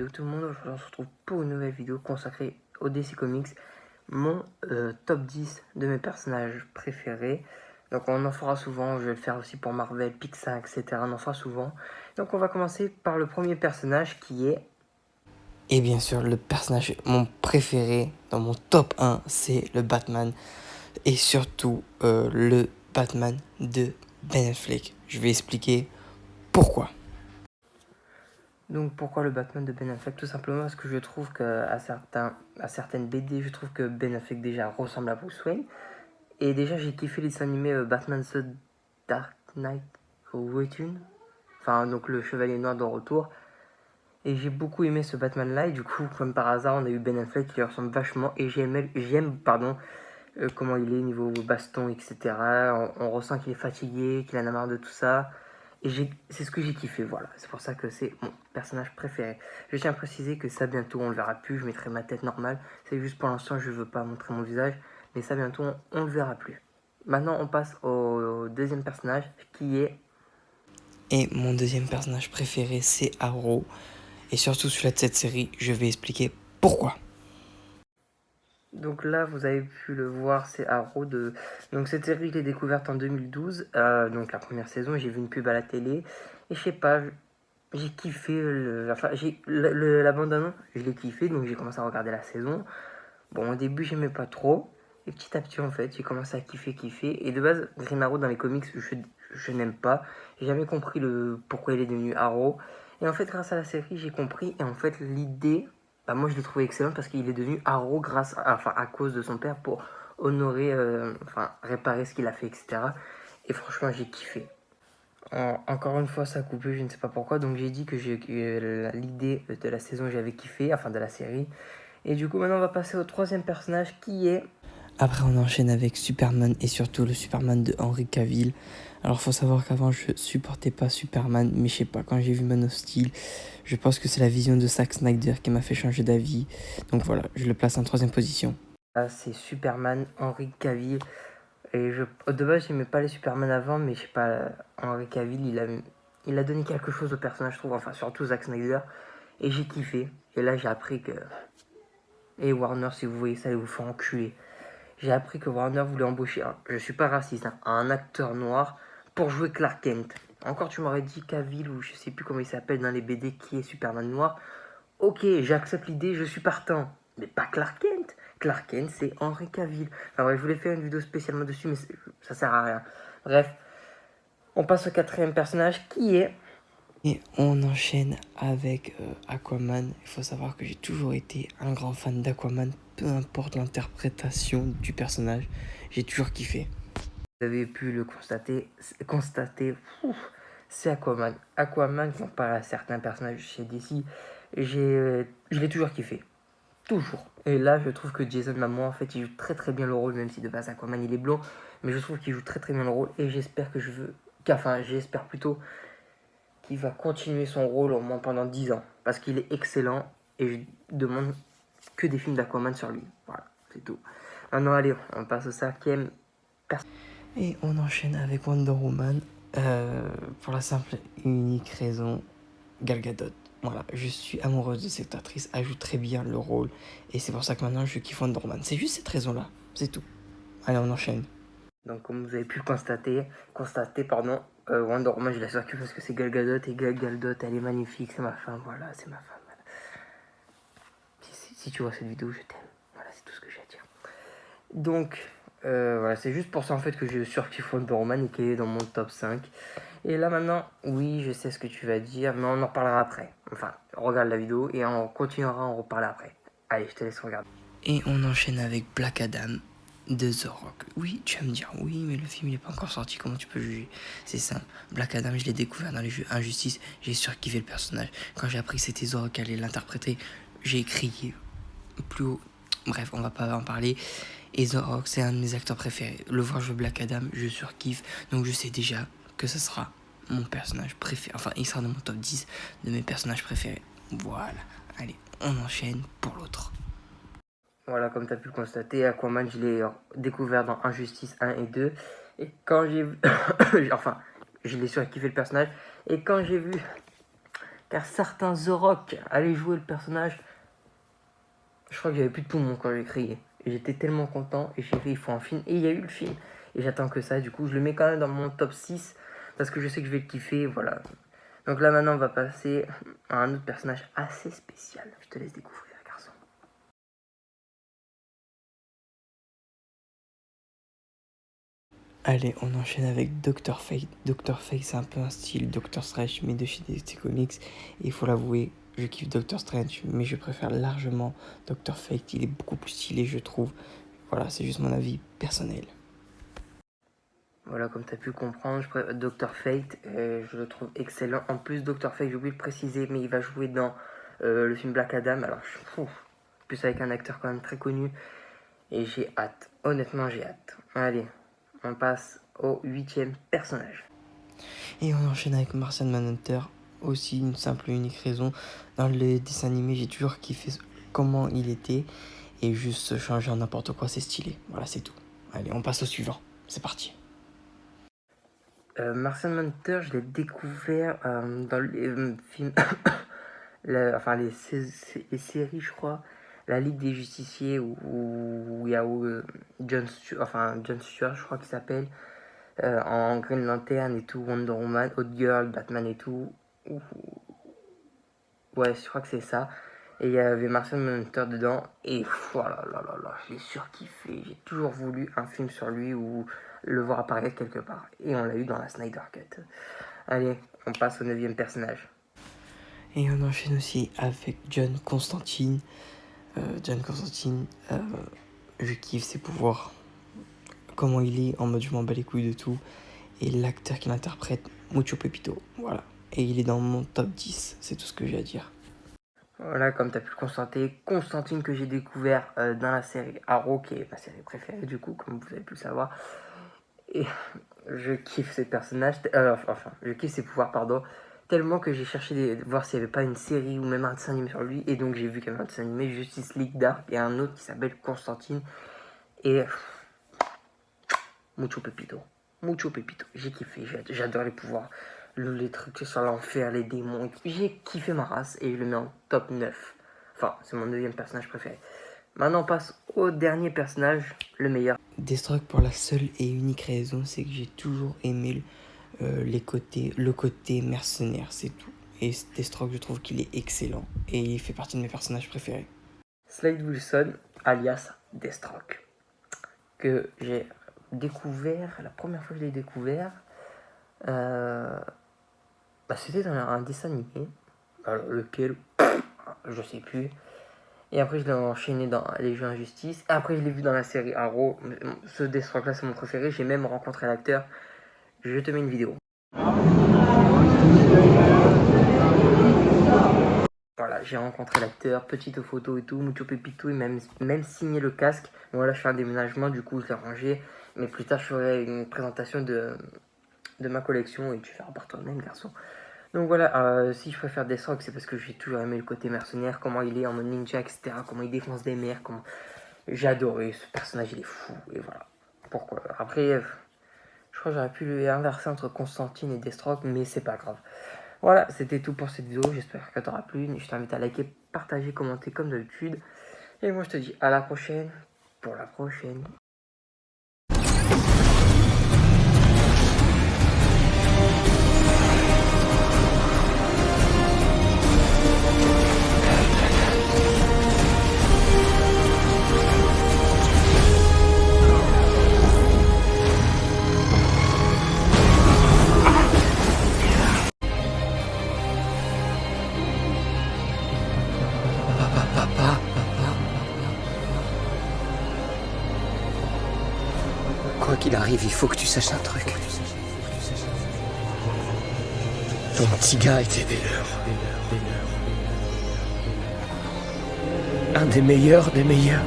Salut tout le monde, aujourd'hui on se retrouve pour une nouvelle vidéo consacrée au DC Comics, mon top 10 de mes personnages préférés. Donc on en fera souvent, je vais le faire aussi pour Marvel, Pixar, etc. On en fera souvent. Donc on va commencer par le premier personnage qui est... Et bien sûr, le personnage, mon préféré dans mon top 1, c'est le Batman. Et surtout, le Batman de Ben Affleck. Je vais expliquer pourquoi. Donc pourquoi le Batman de Ben Affleck? Tout simplement parce que je trouve qu'à certaines BD, je trouve que Ben Affleck déjà ressemble à Bruce Wayne. Et déjà j'ai kiffé les dessins animés Batman The Dark Knight Return. Enfin donc le Chevalier Noir de retour. Et j'ai beaucoup aimé ce Batman-là, et du coup, comme par hasard, on a eu Ben Affleck qui lui ressemble vachement, et j'aime comment il est niveau baston, etc. On ressent qu'il est fatigué, qu'il en a marre de tout ça, et c'est ce que j'ai kiffé, voilà. C'est pour ça que c'est mon personnage préféré. Je tiens à préciser que ça, bientôt, on le verra plus, je mettrai ma tête normale. C'est juste pour l'instant, je veux pas montrer mon visage, mais ça, bientôt, on le verra plus. Maintenant, on passe au deuxième personnage, qui est... Et mon deuxième personnage préféré, c'est Arrow. Et surtout sur cette série, je vais expliquer pourquoi. Donc là, vous avez pu le voir, c'est Arrow de... Donc cette série, je l'ai découverte en 2012, donc la première saison, j'ai vu une pub à la télé, et je sais pas, j'ai kiffé, la bande-annonce, je l'ai kiffé, donc j'ai commencé à regarder la saison. Bon, au début, j'aimais pas trop, et petit à petit, en fait, j'ai commencé à kiffer, et de base, Green Arrow dans les comics, je n'aime pas, j'ai jamais compris pourquoi il est devenu Arrow, et en fait, grâce à la série, j'ai compris, et en fait, l'idée... Bah, moi je l'ai trouvé excellent parce qu'il est devenu Arrow à cause de son père pour honorer, réparer ce qu'il a fait, etc. Et franchement j'ai kiffé. Encore une fois ça a coupé, je ne sais pas pourquoi, donc j'ai dit que l'idée de la saison j'avais kiffé, enfin de la série. Et du coup maintenant on va passer au troisième personnage qui est... Après, on enchaîne avec Superman et surtout le Superman de Henry Cavill. Alors, faut savoir qu'avant, je supportais pas Superman, mais je sais pas, quand j'ai vu Man of Steel, je pense que c'est la vision de Zack Snyder qui m'a fait changer d'avis. Donc voilà, je le place en troisième position. Là c'est Superman, Henry Cavill. Et de base j'aimais pas les Superman avant, mais je sais pas, Henry Cavill il a donné quelque chose au personnage je trouve, enfin surtout Zack Snyder. Et j'ai kiffé. Et là j'ai appris que... Et Warner, si vous voyez ça, il vous fait enculer. J'ai appris que Warner voulait embaucher, je suis pas raciste, un acteur noir pour jouer Clark Kent. Encore, tu m'aurais dit Cavill ou je sais plus comment il s'appelle dans les BD qui est Superman noir. Ok, j'accepte l'idée, je suis partant. Mais pas Clark Kent. Clark Kent, c'est Henry Cavill. Enfin bref, je voulais faire une vidéo spécialement dessus, mais ça sert à rien. Bref, on passe au quatrième personnage qui est... Et on enchaîne avec Aquaman. Il faut savoir que j'ai toujours été un grand fan d'Aquaman, peu importe l'interprétation du personnage, j'ai toujours kiffé. Vous avez pu le c'est Aquaman. Aquaman, comparé à certains personnages chez DC, je l'ai toujours kiffé. Toujours. Et là, je trouve que Jason Momoa, en fait, il joue très très bien le rôle, même si de base Aquaman il est blond, mais je trouve qu'il joue très très bien le rôle, et j'espère plutôt qu'il va continuer son rôle au moins pendant 10 ans, parce qu'il est excellent, et je demande que des films d'Aquaman sur lui. Voilà, c'est tout. Maintenant, allez, on passe au cinquième personnage. Et on enchaîne avec Wonder Woman, pour la simple et unique raison, Gal Gadot. Voilà, je suis amoureuse de cette actrice, elle joue très bien le rôle, et c'est pour ça que maintenant je kiffe Wonder Woman. C'est juste cette raison-là, c'est tout. Allez, on enchaîne. Donc, comme vous avez pu le constater, Wonder Woman, je la surkiffe parce que c'est Gal Gadot, et Gal Gadot, elle est magnifique, c'est ma femme, voilà, c'est ma femme. Voilà. Si tu vois cette vidéo, je t'aime. Voilà, c'est tout ce que j'ai à dire. Donc, voilà, c'est juste pour ça en fait que je surkiffe Wonder Woman et qu'elle est dans mon top 5. Et là maintenant, oui, je sais ce que tu vas dire, mais on en reparlera après. Enfin, regarde la vidéo et on continuera à en reparler après. Allez, je te laisse regarder. Et on enchaîne avec Black Adam de The Rock. Oui, tu vas me dire, oui, mais le film il n'est pas encore sorti, comment tu peux juger? C'est simple, Black Adam, je l'ai découvert dans les jeux Injustice, j'ai surkiffé le personnage. Quand j'ai appris que c'était The Rock qui allait l'interpréter, j'ai crié plus haut. Bref, on va pas en parler. Et The Rock, c'est un de mes acteurs préférés. Le voir jouer Black Adam, je surkiffe. Donc je sais déjà que ce sera mon personnage préféré. Enfin, il sera dans mon top 10 de mes personnages préférés. Voilà. Allez, on enchaîne pour l'autre. Voilà, comme tu as pu le constater, Aquaman, je l'ai découvert dans Injustice 1 et 2. Et quand j'ai vu... enfin, je l'ai surkiffé le personnage. Et quand j'ai vu car certains The Rock allaient jouer le personnage. Je crois que j'avais plus de poumons quand j'ai crié. Et j'étais tellement content et j'ai fait il faut un film. Et il y a eu le film. Et j'attends que ça. Du coup, je le mets quand même dans mon top 6 parce que je sais que je vais le kiffer. Voilà. Donc là, maintenant, on va passer à un autre personnage assez spécial. Je te laisse découvrir, garçon. Allez, on enchaîne avec Dr. Fate. Dr. Fate, c'est un peu un style Doctor Strange, mais de chez DC Comics. Et il faut l'avouer, je kiffe Doctor Strange, mais je préfère largement Dr. Fate. Il est beaucoup plus stylé, je trouve. Voilà, c'est juste mon avis personnel. Voilà, comme tu as pu comprendre, je préfère Dr. Fate, je le trouve excellent. En plus, Dr. Fate, j'ai oublié de préciser, mais il va jouer dans le film Black Adam. Alors, plus avec un acteur quand même très connu. Et j'ai hâte. Honnêtement, j'ai hâte. Allez, on passe au 8e personnage. Et on enchaîne avec Martian Manhunter. Aussi une simple et unique raison. Dans les dessins animés, j'ai toujours kiffé comment il était. Et juste changer en n'importe quoi, c'est stylé. Voilà, c'est tout. Allez, on passe au suivant. C'est parti. Martian Manhunter, je l'ai découvert dans les films, les séries, je crois. La Ligue des Justiciers, où il y a John Stewart, je crois qu'il s'appelle, en Green Lantern et tout, Wonder Woman, Hot Girl, Batman et tout. Ouais, je crois que c'est ça. Et il y avait Martian Manhunter dedans. Et voilà, je l'ai surkiffé. J'ai toujours voulu un film sur lui ou le voir apparaître quelque part. Et on l'a eu dans la Snyder Cut. Allez, on passe au 9e personnage. Et on enchaîne aussi avec John Constantine. Je kiffe ses pouvoirs. Comment il est en mode je m'en bats les couilles de tout. Et l'acteur qui l'interprète, Mucho Pepito. Voilà. Et il est dans mon top 10. C'est tout ce que j'ai à dire. Voilà, comme tu as pu le constater, Constantine que j'ai découvert dans la série Arrow, qui est ma série préférée du coup, comme vous avez pu le savoir. Et je kiffe ces personnages, je kiffe ses pouvoirs, pardon, tellement que j'ai cherché voir s'il n'y avait pas une série ou même un dessin animé sur lui. Et donc j'ai vu qu'il y avait un dessin animé, Justice League Dark, et un autre qui s'appelle Constantine. Et Mucho Pepito. J'ai kiffé, j'adore les pouvoirs. Les trucs sur l'enfer, les démons. J'ai kiffé ma race et je le mets en top 9. Enfin, c'est mon 9e personnage préféré. Maintenant, on passe au dernier personnage, le meilleur. Deathstroke pour la seule et unique raison, c'est que j'ai toujours aimé le côté mercenaire, c'est tout. Et Deathstroke, je trouve qu'il est excellent et il fait partie de mes personnages préférés. Slade Wilson, alias Deathstroke, que j'ai découvert, la première fois que je l'ai découvert, c'était dans un dessin animé. Alors, lequel, je sais plus. Et après, je l'ai enchaîné dans les Jeux Injustice. Après, je l'ai vu dans la série Arrow. Ce Deathstroke là, c'est mon préféré. J'ai même rencontré l'acteur. Je te mets une vidéo. Voilà, j'ai rencontré l'acteur, petite photo et tout, Mucho Pepito, et même signé le casque. Voilà, je fais un déménagement, du coup, je l'ai rangé. Mais plus tard, je ferai une présentation de ma collection et tu feras par toi-même, garçon. Donc voilà, si je préfère Deathstroke, c'est parce que j'ai toujours aimé le côté mercenaire, comment il est en mode ninja, etc. Comment il défonce des mers, comment... J'ai adoré, ce personnage, il est fou, et voilà. Pourquoi. Après, je crois que j'aurais pu le inverser entre Constantine et Deathstroke, mais c'est pas grave. Voilà, c'était tout pour cette vidéo, j'espère que t'aura plu. Je t'invite à liker, partager, commenter comme d'habitude. Et moi je te dis à la prochaine, pour la prochaine. Quoi qu'il arrive, il faut que tu saches un truc. Ton petit gars était des leurs. Un des meilleurs des meilleurs.